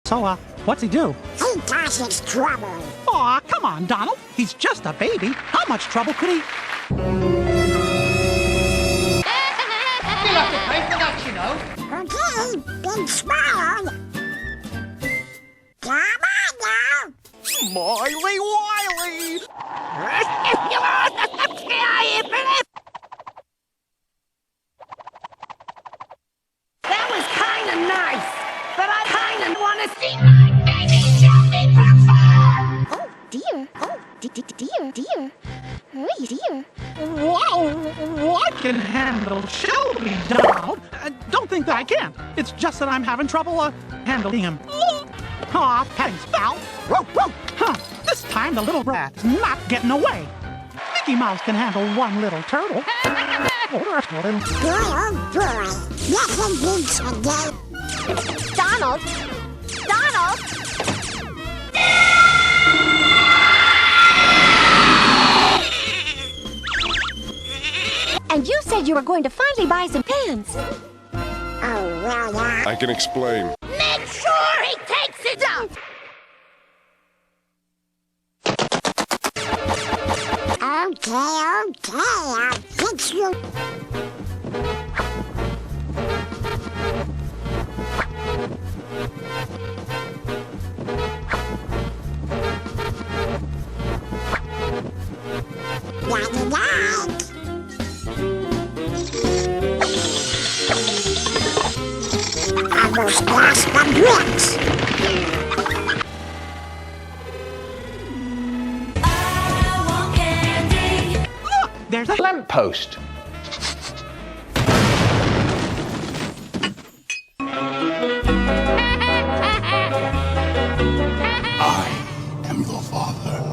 So, what's he do? He causes trouble. Aw, come on, Donald. He's just a baby. How much trouble could he... You'll have to pay for that, you know. Okay, big smile. Come on now. Smiley Wiley! That was kinda nice, but I kinda wanna see my baby Shelby perform! Oh dear, oh dear. Hey dear. Wow, I can handle Shelby, Donald. Don't think that I can't. It's just that I'm having trouble, handling him. Aw, thanks, pal. Huh, this time the little brat is not getting away. Mickey Mouse can handle one little turtle. Boy, oh boy. Nothing beats a game. Donald! Donald! And you said you were going to finally buy some pants. Oh, well, yeah. I can explain. Make sure he takes it out! Okay, I'll fix you. Night-night. Almost lost the bricks. Look, there's a Lamppost. I am your father.